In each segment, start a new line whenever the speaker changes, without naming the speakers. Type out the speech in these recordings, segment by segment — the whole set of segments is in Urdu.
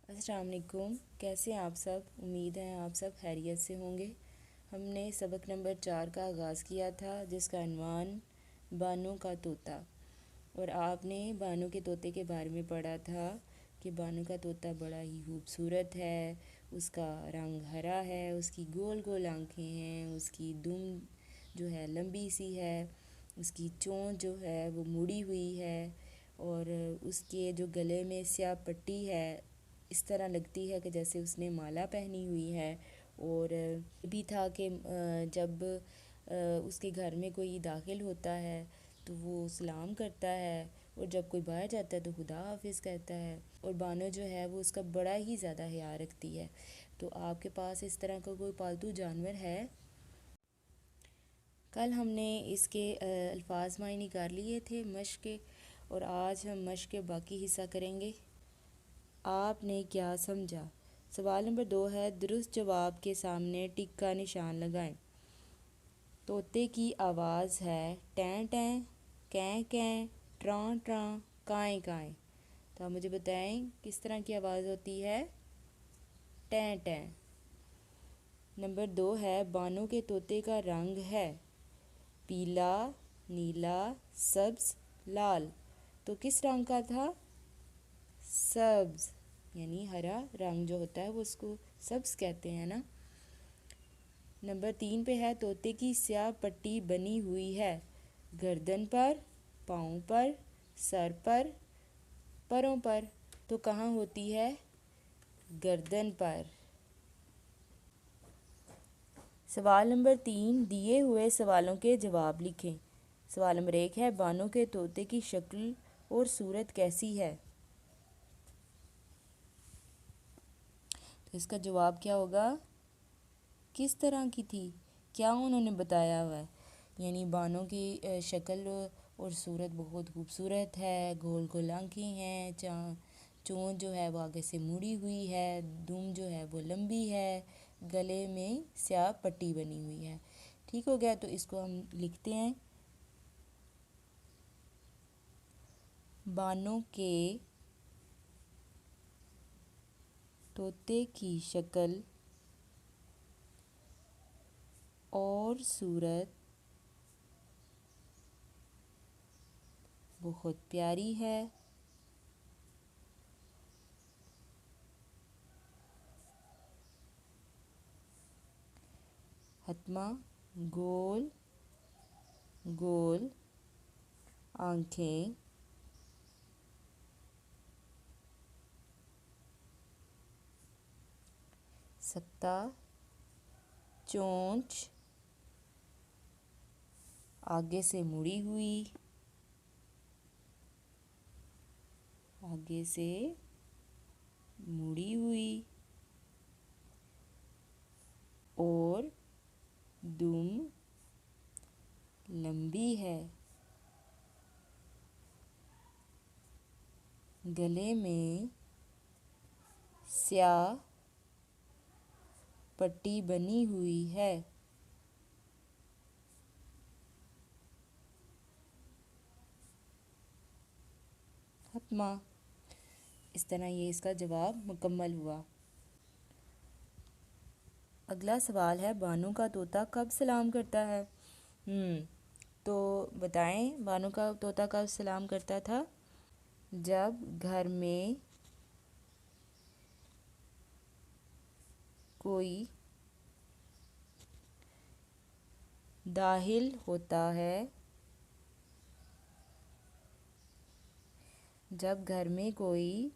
السلام علیکم، کیسے ہیں آپ سب؟ امید ہے آپ سب خیریت سے ہوں گے۔ ہم نے سبق نمبر 4 کا آغاز کیا تھا جس کا عنوان بانو کا طوطا، اور آپ نے بانو کے طوطے کے بارے میں پڑھا تھا کہ بانو کا طوطا بڑا ہی خوبصورت ہے، اس کا رنگ ہرا ہے، اس کی گول گول آنکھیں ہیں، اس کی دم جو ہے لمبی سی ہے، اس کی چونچ جو ہے وہ مڑی ہوئی ہے، اور اس کے جو گلے میں سیاہ پٹی ہے اس طرح لگتی ہے کہ جیسے اس نے مالا پہنی ہوئی ہے۔ اور بھی تھا کہ جب اس کے گھر میں کوئی داخل ہوتا ہے تو وہ سلام کرتا ہے، اور جب کوئی باہر جاتا ہے تو خدا حافظ کہتا ہے، اور بانو جو ہے وہ اس کا بڑا ہی زیادہ خیال رکھتی ہے۔ تو آپ کے پاس اس طرح کا کوئی پالتو جانور ہے؟ کل ہم نے اس کے الفاظ معنی کر لیے تھے مشق کے، اور آج ہم مشق کے باقی حصہ کریں گے۔ آپ نے کیا سمجھا؟ سوال نمبر 2 ہے، درست جواب کے سامنے ٹک کا نشان لگائیں۔ طوطے کی آواز ہے ٹیں ٹیں، کیں کیں، ٹراں ٹراں، کائیں کائیں۔ تو آپ مجھے بتائیں کس طرح کی آواز ہوتی ہے؟ ٹیں ٹیں۔ نمبر 2 ہے، بانو کے طوطے کا رنگ ہے پیلا، نیلا، سبز، لال۔ تو کس رنگ کا تھا؟ سبز، یعنی ہرا رنگ جو ہوتا ہے وہ اس کو سبز کہتے ہیں نا۔ نمبر 3 پہ ہے، طوطے کی سیاہ پٹی بنی ہوئی ہے گردن پر، پاؤں پر، سر پر، پروں پر۔ تو کہاں ہوتی ہے؟ گردن پر۔ سوال نمبر 3، دیے ہوئے سوالوں کے جواب لکھیں۔ سوال نمبر 1 ہے، بانو کے طوطے کی شکل اور صورت کیسی ہے؟ تو اس کا جواب کیا ہوگا؟ کس طرح کی تھی؟ کیا انہوں نے بتایا ہوا ہے؟ یعنی بانو کی شکل اور صورت بہت خوبصورت ہے، گول گول آنکھیں ہیں، چونچ جو ہے وہ آگے سے مڑی ہوئی ہے، دم جو ہے وہ لمبی ہے، گلے میں سیاہ پٹی بنی ہوئی ہے۔ ٹھیک ہو گیا، تو اس کو ہم لکھتے ہیں۔ بانو کے طوطے کی شکل اور صورت بہت پیاری ہے۔ حتما گول گول آنکھیں، سکتا چونچ آگے سے مڑی ہوئی، آگے سے مڑی ہوئی، اور دم لمبی ہے، گلے میں سیاہ پٹی بنی ہوئی ہے۔ حتما، اس طرح یہ اس کا جواب مکمل ہوا۔ اگلا سوال ہے، بانو کا طوطا کب سلام کرتا ہے؟ تو بتائیں بانو کا طوطا کب سلام کرتا تھا؟ جب گھر میں کوئی داخل ہوتا ہے، جب گھر میں کوئی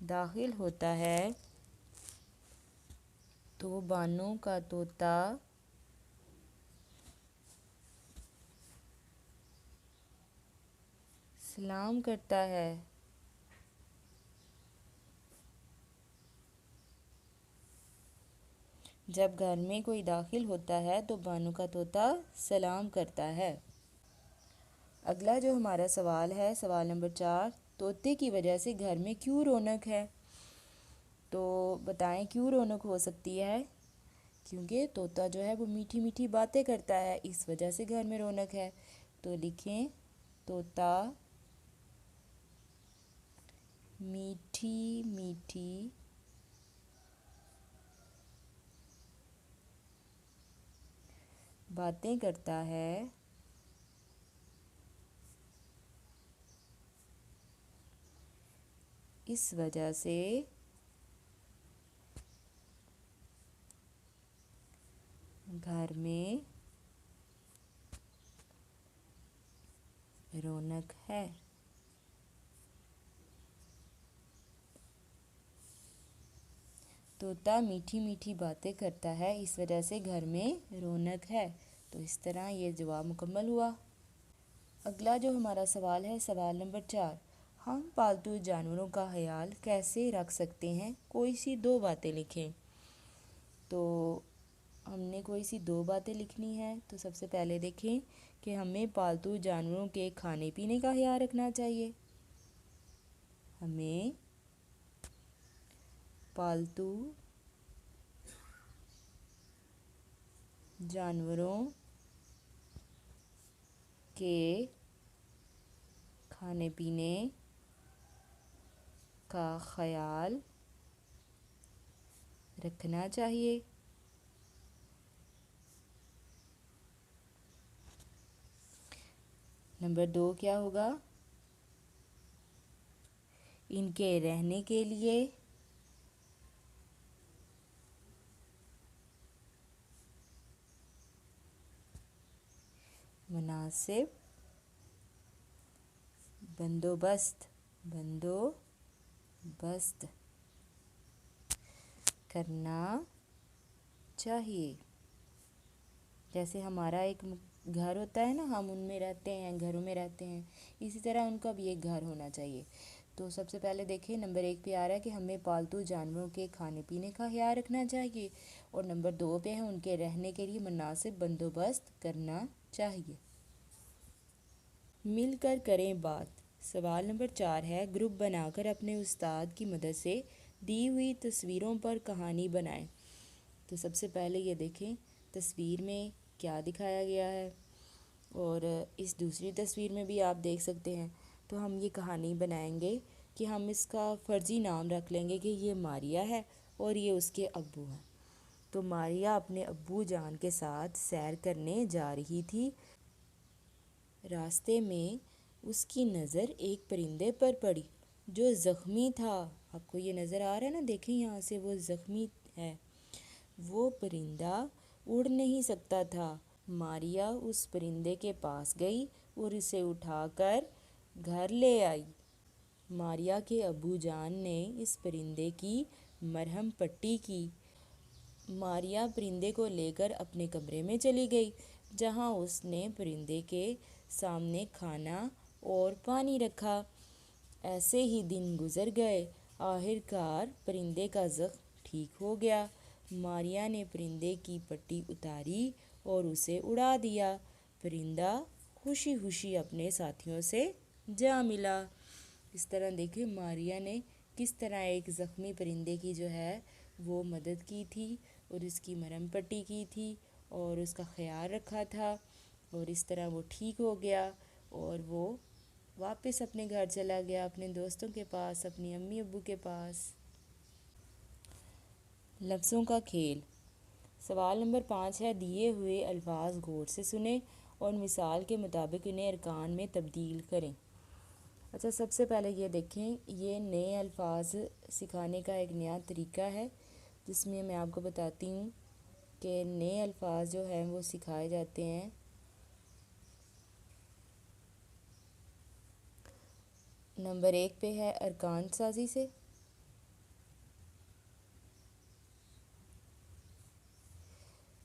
داخل ہوتا ہے تو بانو کا طوطا سلام کرتا ہے۔ جب گھر میں کوئی داخل ہوتا ہے تو بانو کا طوطا سلام کرتا ہے۔ اگلا جو ہمارا سوال ہے، سوال نمبر 4، طوطے کی وجہ سے گھر میں کیوں رونق ہے؟ تو بتائیں کیوں رونق ہو سکتی ہے؟ کیونکہ طوطا جو ہے وہ میٹھی میٹھی باتیں کرتا ہے، اس وجہ سے گھر میں رونق ہے۔ تو لکھیں، طوطا میٹھی میٹھی باتیں کرتا ہے، اس وجہ سے گھر میں رونق ہے۔ طوطا میٹھی میٹھی باتیں کرتا ہے، اس وجہ سے گھر میں رونق ہے۔ تو اس طرح یہ جواب مکمل ہوا۔ اگلا جو ہمارا سوال ہے، سوال نمبر 4، ہم پالتو جانوروں کا خیال کیسے رکھ سکتے ہیں؟ کوئی سی 2 باتیں لکھیں۔ تو ہم نے کوئی سی 2 باتیں لکھنی ہیں۔ تو سب سے پہلے دیکھیں کہ ہمیں پالتو جانوروں کے کھانے پینے کا خیال رکھنا چاہیے۔ ہمیں پالتو جانوروں کے کھانے پینے کا خیال رکھنا چاہیے۔ نمبر 2 کیا ہوگا؟ ان کے رہنے کے لیے مناسب بندوبست کرنا چاہیے۔ جیسے ہمارا ایک گھر ہوتا ہے نا، ہم ان میں رہتے ہیں، گھروں میں رہتے ہیں، اسی طرح ان کا بھی ایک گھر ہونا چاہیے۔ تو سب سے پہلے دیکھیں نمبر 1 پہ آ رہا ہے کہ ہمیں پالتو جانوروں کے کھانے پینے کا خیال رکھنا چاہیے، اور نمبر 2 پہ ہے ان کے رہنے کے لیے مناسب بندوبست کرنا چاہیے۔ مل کر کریں بات۔ سوال نمبر 4 ہے، گروپ بنا کر اپنے استاد کی مدد سے دی ہوئی تصویروں پر کہانی بنائیں۔ تو سب سے پہلے یہ دیکھیں تصویر میں کیا دکھایا گیا ہے، اور اس دوسری تصویر میں بھی آپ دیکھ سکتے ہیں۔ تو ہم یہ کہانی بنائیں گے کہ ہم اس کا فرضی نام رکھ لیں گے کہ یہ ماریا ہے اور یہ اس کے ابو ہیں۔ تو ماریا اپنے ابو جان کے ساتھ سیر کرنے جا رہی تھی۔ راستے میں اس کی نظر ایک پرندے پر پڑی جو زخمی تھا۔ آپ کو یہ نظر آ رہا ہے نا، دیکھیں یہاں سے وہ زخمی ہے۔ وہ پرندہ اڑ نہیں سکتا تھا۔ ماریا اس پرندے کے پاس گئی اور اسے اٹھا کر گھر لے آئی۔ ماریا کے ابو جان نے اس پرندے کی مرہم پٹی کی۔ ماریا پرندے کو لے کر اپنے کمرے میں چلی گئی، جہاں اس نے پرندے کے سامنے کھانا اور پانی رکھا۔ ایسے ہی دن گزر گئے۔ آخر کار پرندے کا زخم ٹھیک ہو گیا۔ ماریا نے پرندے کی پٹی اتاری اور اسے اڑا دیا۔ پرندہ خوشی خوشی اپنے ساتھیوں سے جا ملا۔ اس طرح دیکھیں ماریا نے کس طرح ایک زخمی پرندے کی جو ہے وہ مدد کی تھی، اور اس کی مرہم پٹی کی تھی، اور اس کا خیال رکھا تھا، اور اس طرح وہ ٹھیک ہو گیا، اور وہ واپس اپنے گھر چلا گیا، اپنے دوستوں کے پاس، اپنی امی ابو کے پاس۔ لفظوں کا کھیل۔ سوال نمبر 5 ہے، دیے ہوئے الفاظ غور سے سنیں اور مثال کے مطابق انہیں ارکان میں تبدیل کریں۔ اچھا، سب سے پہلے یہ دیکھیں، یہ نئے الفاظ سکھانے کا ایک نیا طریقہ ہے، جس میں میں آپ کو بتاتی ہوں کہ نئے الفاظ جو ہیں وہ سکھائے جاتے ہیں۔ نمبر 1 پہ ہے ارکان سازی سے۔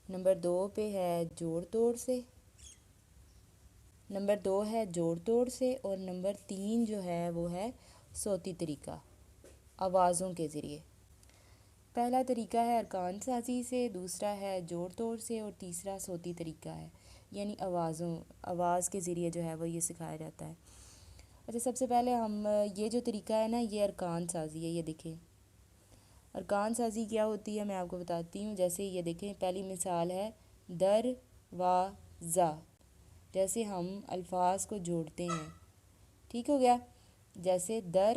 نمبر 2 پہ ہے جوڑ توڑ سے۔ نمبر 2 ہے جوڑ توڑ سے، اور نمبر 3 جو ہے وہ ہے صوتی طریقہ، آوازوں کے ذریعے۔ پہلا طریقہ ہے ارکان سازی سے، دوسرا ہے جوڑ توڑ سے، اور تیسرا صوتی طریقہ ہے، یعنی آواز کے ذریعے جو ہے وہ یہ سکھایا جاتا ہے۔ اچھا، سب سے پہلے ہم یہ جو طریقہ ہے نا، یہ ارکان سازی ہے۔ یہ دیکھیں ارکان سازی کیا ہوتی ہے، میں آپ کو بتاتی ہوں۔ جیسے یہ دیکھیں پہلی مثال ہے دروازہ، جیسے ہم الفاظ کو جوڑتے ہیں، ٹھیک ہو گیا۔ جیسے در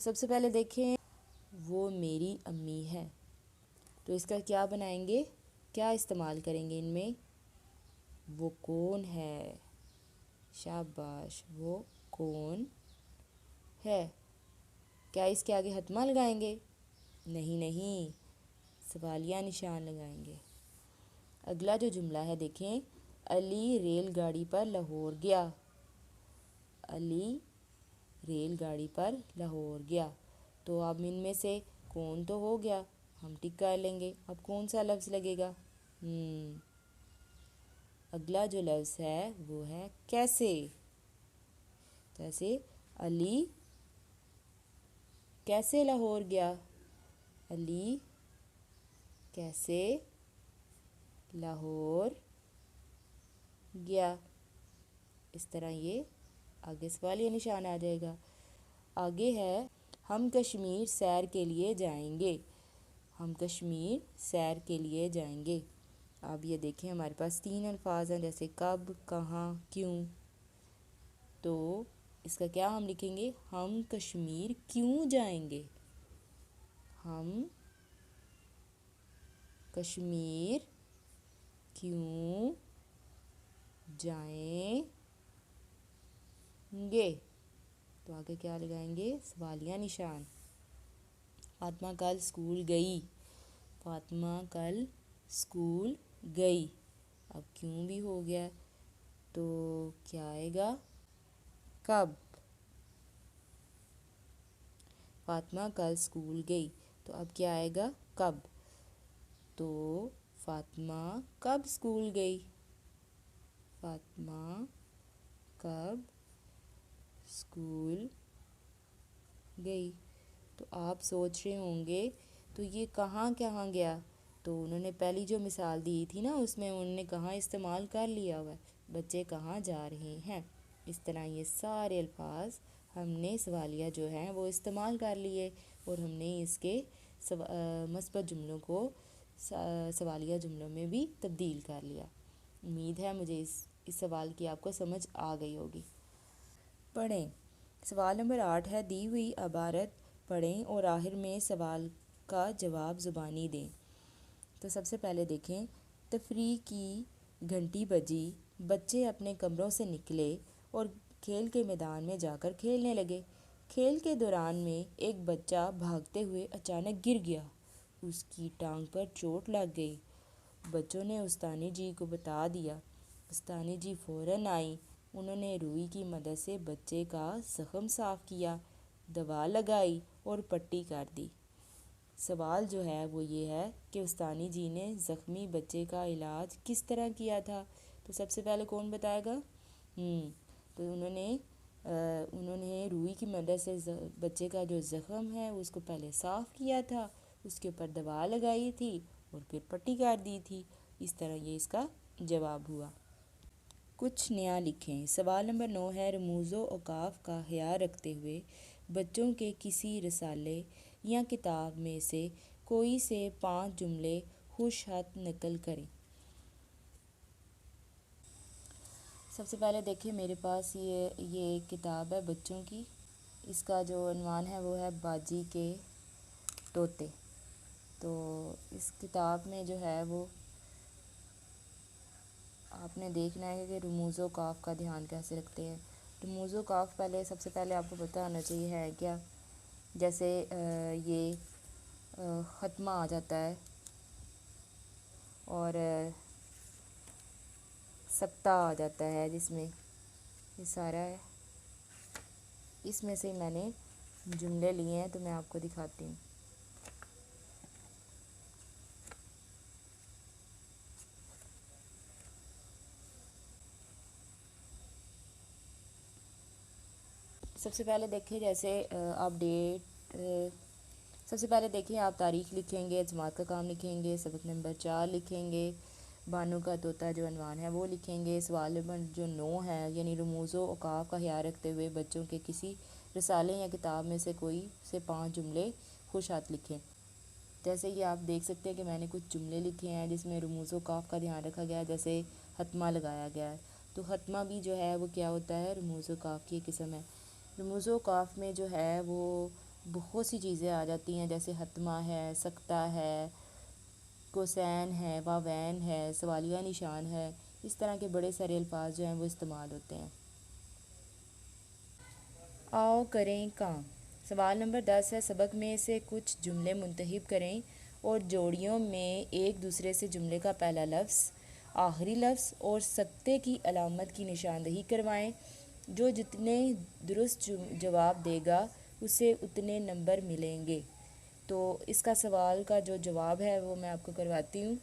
سب سے پہلے دیکھیں وہ میری امی ہے، تو اس کا کیا بنائیں گے، کیا استعمال کریں گے ان میں، وہ کون ہے، شاباش، وہ کون ہے۔ کیا اس کے آگے حتمہ لگائیں گے، نہیں، سوالیہ نشان لگائیں گے۔ اگلا جو جملہ ہے دیکھیں، علی ریل گاڑی پر لاہور گیا، علی ریل گاڑی پر لاہور گیا، تو اب ان میں سے کون تو ہو گیا، ہم ٹک کر لیں گے، اب کون سا لفظ لگے گا، اگلا جو لفظ ہے وہ ہے کیسے، جیسے علی کیسے لاہور گیا، علی کیسے لاہور گیا، اس طرح یہ آگے سوالیہ نشان آ جائے گا۔ آگے ہے ہم کشمیر سیر کے لیے جائیں گے، ہم کشمیر سیر کے لیے جائیں گے۔ اب یہ دیکھیں ہمارے پاس 3 الفاظ ہیں، جیسے کب، کہاں، کیوں، تو اس کا کیا ہم لکھیں گے، ہم کشمیر کیوں جائیں گے، ہم کشمیر کیوں جائیں گے، تو آگے کیا لگائیں گے، سوالیہ نشان۔ فاطمہ کل اسکول گئی، فاطمہ کل اسکول گئی، اب کیوں بھی ہو گیا تو کیا آئے گا، کب، فاطمہ کل اسکول گئی، تو اب کیا آئے گا، کب، تو فاطمہ کب اسکول گئی، فاطمہ کب اسکول گئی۔ تو آپ سوچ رہے ہوں گے تو یہ کہاں گیا، تو انہوں نے پہلی جو مثال دی تھی نا، اس میں انہوں نے کہاں استعمال کر لیا ہوا ہے، بچے کہاں جا رہے ہیں۔ اس طرح یہ سارے الفاظ ہم نے سوالیہ جو ہیں وہ استعمال کر لیے، اور ہم نے اس کے مثبت جملوں کو سوالیہ جملوں میں بھی تبدیل کر لیا۔ امید ہے مجھے اس سوال کی آپ کو سمجھ آ گئی ہوگی۔ پڑھیں، سوال نمبر 8 ہے، دی ہوئی عبارت پڑھیں اور آخر میں سوال کا جواب زبانی دیں۔ تو سب سے پہلے دیکھیں، تفریح کی گھنٹی بجی، بچے اپنے کمروں سے نکلے اور کھیل کے میدان میں جا کر کھیلنے لگے۔ کھیل کے دوران میں ایک بچہ بھاگتے ہوئے اچانک گر گیا، اس کی ٹانگ پر چوٹ لگ گئی۔ بچوں نے استانی جی کو بتا دیا، استانی جی فوراً آئیں، انہوں نے روئی کی مدد سے بچے کا زخم صاف کیا، دوا لگائی اور پٹی کر دی۔ سوال جو ہے وہ یہ ہے کہ استانی جی نے زخمی بچے کا علاج کس طرح کیا تھا، تو سب سے پہلے کون بتائے گا، تو انہوں نے روئی کی مدد سے بچے کا جو زخم ہے اس کو پہلے صاف کیا تھا، اس کے اوپر دوا لگائی تھی اور پھر پٹی کر دی تھی، اس طرح یہ اس کا جواب ہوا۔ کچھ نیا لکھیں، سوال نمبر 9 ہے، رموز و اوقاف کا خیال رکھتے ہوئے بچوں کے کسی رسالے یا کتاب میں سے کوئی سے 5 جملے خوش خط نقل کریں۔ سب سے پہلے دیکھیں میرے پاس یہ ایک کتاب ہے بچوں کی، اس کا جو عنوان ہے وہ ہے باجی کے طوطے۔ تو اس کتاب میں جو ہے وہ آپ نے دیکھنا ہے کہ رموز و اوقاف کا دھیان کیسے رکھتے ہیں۔ رموز و اوقاف پہلے سب سے پہلے آپ کو پتہ ہونا چاہیے ہے کیا، جیسے یہ ختمہ آ جاتا ہے اور سکتہ آ جاتا ہے، جس میں یہ سارا ہے، اس میں سے میں نے جملے لیے ہیں تو میں آپ کو دکھاتی ہوں۔ سب سے پہلے دیکھیں جیسے آپ ڈیٹ، سب سے پہلے دیکھیں آپ تاریخ لکھیں گے، جماعت کا کام لکھیں گے، سبق نمبر 4 لکھیں گے، بانو کا طوطا جو عنوان ہے وہ لکھیں گے، سوال نمبر جو 9 ہے یعنی رموز و اوقاف کا خیال رکھتے ہوئے بچوں کے کسی رسالے یا کتاب میں سے کوئی سے 5 جملے خوش خط لکھیں۔ جیسے کہ آپ دیکھ سکتے ہیں کہ میں نے کچھ جملے لکھے ہیں جس میں رموز و اوقاف کا دھیان رکھا گیا ہے، جیسے ختمہ لگایا گیا ہے، تو ختمہ بھی جو ہے وہ کیا ہوتا ہے، رموز و اوقاف کی ایک قسم ہے۔ رموز و اوقاف میں جو ہے وہ بہت سی چیزیں آ جاتی ہیں، جیسے حتمہ ہے، سکتہ ہے، کوسین ہے، واوین ہے، سوالیہ نشان ہے، اس طرح کے بڑے سارے الفاظ جو ہیں وہ استعمال ہوتے ہیں۔ آؤ کریں کام۔ سوال نمبر 10 ہے، سبق میں سے کچھ جملے منتخب کریں اور جوڑیوں میں ایک دوسرے سے جملے کا پہلا لفظ، آخری لفظ اور سکتے کی علامت کی نشاندہی کروائیں۔ جو جتنے درست جواب دے گا اسے اتنے نمبر ملیں گے۔ تو اس کا سوال کا جو جواب ہے وہ میں آپ کو کرواتی ہوں۔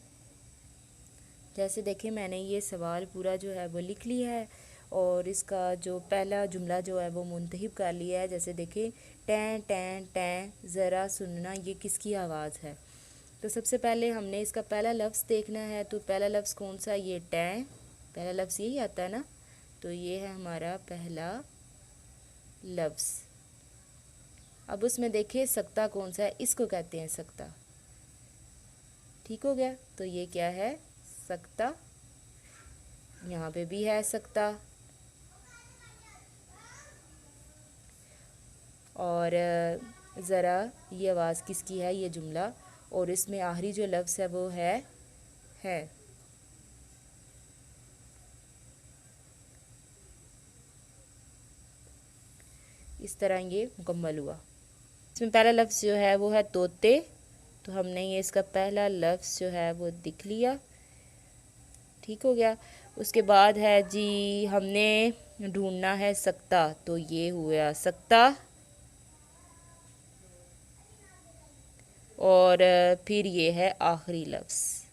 جیسے دیکھیں میں نے یہ سوال پورا جو ہے وہ لکھ لیا ہے اور اس کا جو پہلا جملہ جو ہے وہ منتخب کر لیا ہے۔ جیسے دیکھیں ٹیں ٹیں ٹیں ذرا سننا، یہ کس کی آواز ہے؟ تو سب سے پہلے ہم نے اس کا پہلا لفظ دیکھنا ہے۔ تو پہلا لفظ کون سا؟ یہ ٹیں، پہلا لفظ یہی آتا ہے نا، تو یہ ہے ہمارا پہلا لفظ۔ اب اس میں دیکھیں سکتہ کون سا ہے، اس کو کہتے ہیں سکتہ۔ ٹھیک ہو گیا، تو یہ کیا ہے؟ سکتہ۔ یہاں پہ بھی ہے سکتہ۔ اور ذرا یہ آواز کس کی ہے؟ یہ جملہ، اور اس میں آخری جو لفظ ہے وہ ہے۔ اس طرح یہ مکمل ہوا۔ اس میں پہلا لفظ جو ہے وہ ہے طوطے، تو ہم نے یہ اس کا پہلا لفظ جو ہے وہ لکھ لیا۔ ٹھیک ہو گیا۔ اس کے بعد ہے جی ہم نے ڈھونڈنا ہے سکتہ، تو یہ ہوا سکتہ۔ اور پھر یہ ہے آخری لفظ۔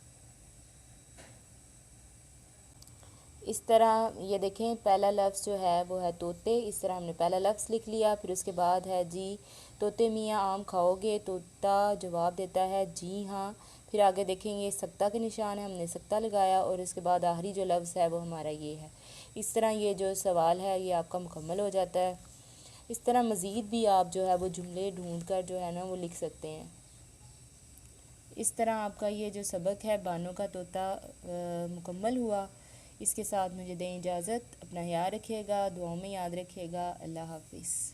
اس طرح یہ دیکھیں پہلا لفظ جو ہے وہ ہے طوطے، اس طرح ہم نے پہلا لفظ لکھ لیا۔ پھر اس کے بعد ہے جی طوطے میاں آم کھاؤ گے؟ طوطا جواب دیتا ہے جی ہاں۔ پھر آگے دیکھیں یہ سکتہ کے نشان ہے، ہم نے سکتہ لگایا، اور اس کے بعد آخری جو لفظ ہے وہ ہمارا یہ ہے۔ اس طرح یہ جو سوال ہے یہ آپ کا مکمل ہو جاتا ہے۔ اس طرح مزید بھی آپ جو ہے وہ جملے ڈھونڈ کر جو ہے نا وہ لکھ سکتے ہیں۔ اس طرح آپ کا یہ جو سبق ہے بانو کا طوطا مکمل ہوا۔ اس کے ساتھ مجھے دیں اجازت، اپنا خیال رکھیے گا، دعاؤں میں یاد رکھیے گا۔ اللہ حافظ۔